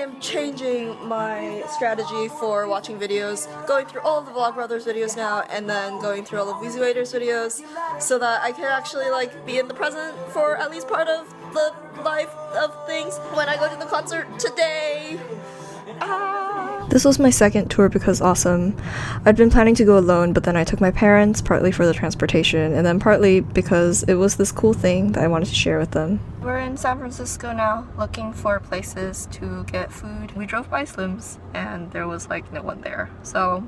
am changing my strategy for watching videos, going through all of the Vlogbrothers videos now, and then going through all of Weezywaiter's videos, so that I can actually like be in the present for at least part of the life of things when I go to the concert today. This was my second tour because awesome. I'd been planning to go alone, but then I took my parents, partly for the transportation, and then partly because it was this cool thing that I wanted to share with them. We're in San Francisco now, looking for places to get food. We drove by Slim's, and there was like no one there, so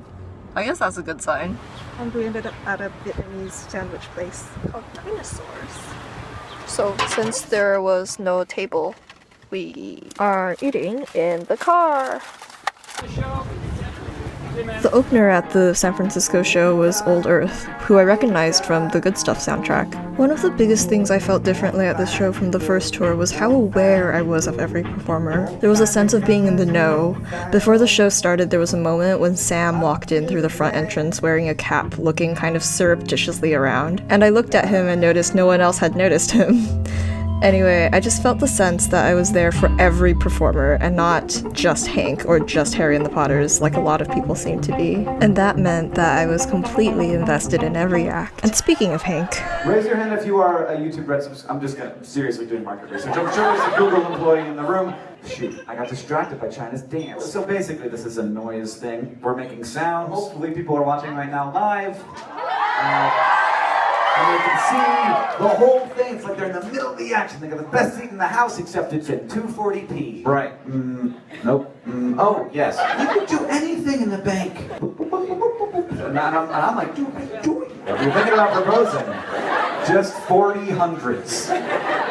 I guess that's a good sign. And we ended up at a Vietnamese sandwich place called Dinosaurs. So since there was no table, we are eating in the car. The opener at the San Francisco show was Old Earth, who I recognized from the Good Stuff soundtrack. One of the biggest things I felt differently at this show from the first tour was how aware I was of every performer. There was a sense of being in the know. Before the show started, there was a moment when Sam walked in through the front entrance wearing a cap, looking kind of surreptitiously around, and I looked at him and noticed no one else had noticed him. Anyway, I just felt the sense that I was there for every performer and not just Hank or just Harry and the Potters like a lot of people seem to be. And that meant that I was completely invested in every act. And speaking of Hank... Raise your hand if you are a YouTube Red I'm just seriously doing market research. I'm sure there's a Google employee in the room. Shoot, I got distracted by China's dance. So basically this is a noise thing. We're making sounds. Hopefully people are watching right now live. And they can see the whole thing. It's like they're in the middle of the action. They got the best seat in the house, except it's at 240p. Right. Nope. Oh, yes. You can do anything in the bank. And I'm like, dude, what are you doing? You're thinking about proposing. Just 40 hundreds.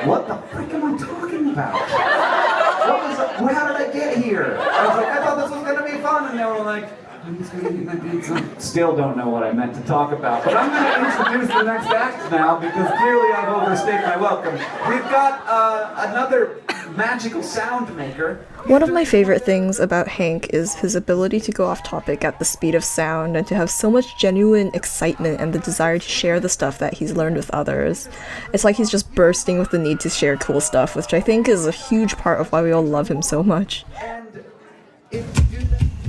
What the frick am I talking about? How did I get here? I was like, I thought this was going to be fun. And they were like, I'm just gonna eat my pizza. Still don't know what I meant to talk about, but I'm gonna introduce the next act now because clearly I've overstayed my welcome. We've got another magical sound maker. One of my favorite things about Hank is his ability to go off topic at the speed of sound and to have so much genuine excitement and the desire to share the stuff that he's learned with others. It's like he's just bursting with the need to share cool stuff, which I think is a huge part of why we all love him so much.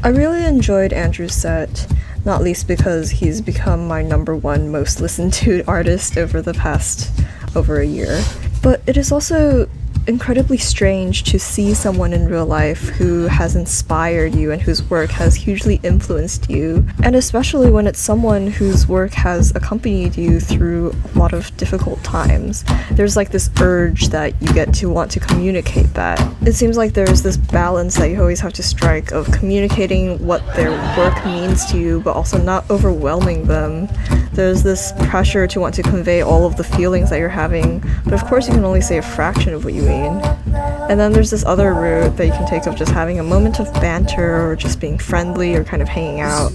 I really enjoyed Andrew's set, not least because he's become my #1 most listened to artist over the past over a year. But it is also incredibly strange to see someone in real life who has inspired you and whose work has hugely influenced you, and especially when it's someone whose work has accompanied you through a lot of difficult times. There's like this urge that you get to want to communicate that. It seems like there's this balance that you always have to strike of communicating what their work means to you, but also not overwhelming them. There's this pressure to want to convey all of the feelings that you're having, but of course you can only say a fraction of what you mean. And then there's this other route that you can take of just having a moment of banter or just being friendly or kind of hanging out.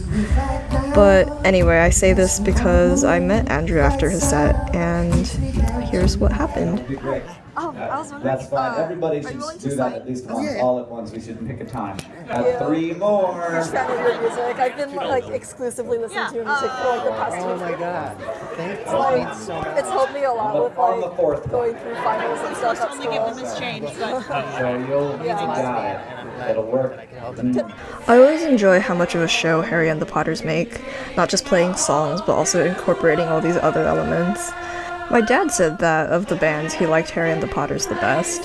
But anyway, I say this because I met Andrew after his set, and here's what happened. Oh, I was wondering. That's fine. Everybody should do that at least once, all at once. We should pick a time. At 3 more. Huge fan of your music. I've been like exclusively listening to your music for like the past 2 years. Oh my god. Thank you. So it's helped me a lot with On the like fourth going through finals and stuff at Only give them school. this change, but So you'll got it. It'll work. I always enjoy how much of a show Harry and the Potters make, not just playing songs, but also incorporating all these other elements. My dad said that of the bands, he liked Harry and the Potters the best.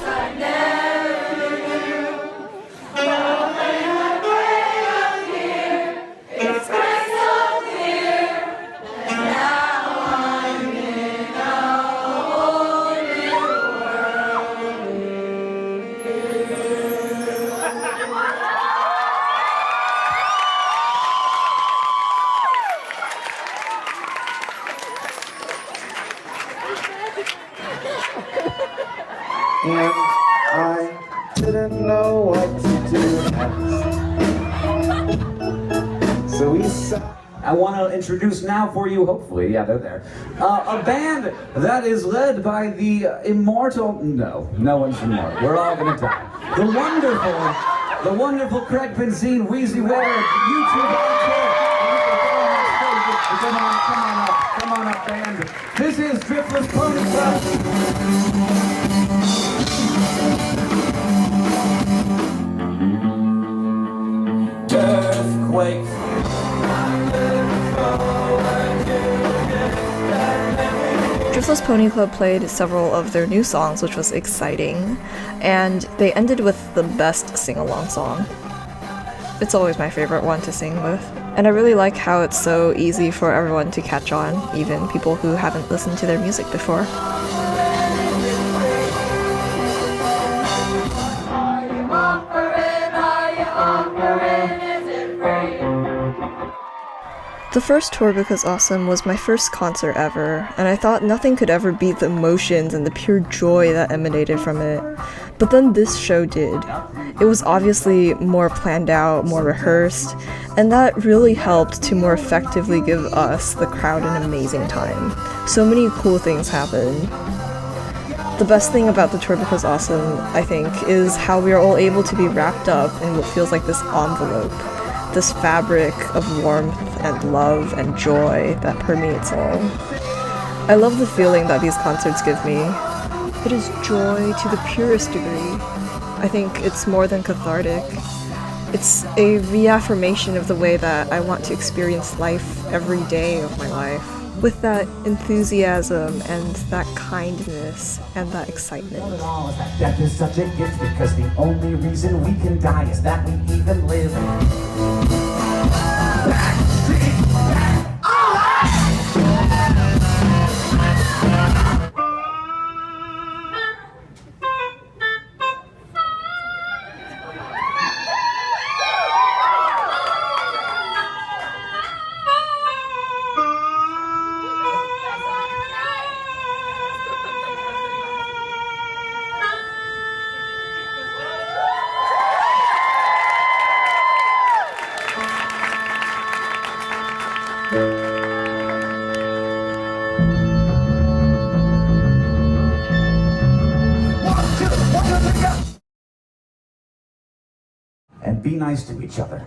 And I didn't know what to do next. So we saw. I want to introduce now for you, hopefully, yeah, they're there, a band that is led by the immortal, no one's immortal, we're all gonna die. The wonderful Craig Benzine, Weezywaiter, YouTube encore. Come on up, band. This is Driftless Pony Club. Littlest Pony Club played several of their new songs, which was exciting, and they ended with the best sing-along song. It's always my favorite one to sing with. And I really like how it's so easy for everyone to catch on, even people who haven't listened to their music before. The first Tour Because Awesome was my first concert ever, and I thought nothing could ever beat the emotions and the pure joy that emanated from it. But then this show did. It was obviously more planned out, more rehearsed, and that really helped to more effectively give us, the crowd, an amazing time. So many cool things happened. The best thing about the Tour Because Awesome, I think, is how we are all able to be wrapped up in what feels like this envelope. This fabric of warmth and love and joy that permeates all. I love the feeling that these concerts give me. It is joy to the purest degree. I think it's more than cathartic. It's a reaffirmation of the way that I want to experience life every day of my life, with that enthusiasm and that kindness and that excitement. Death is such a gift because the only reason we can die is that we even live. And be nice to each other.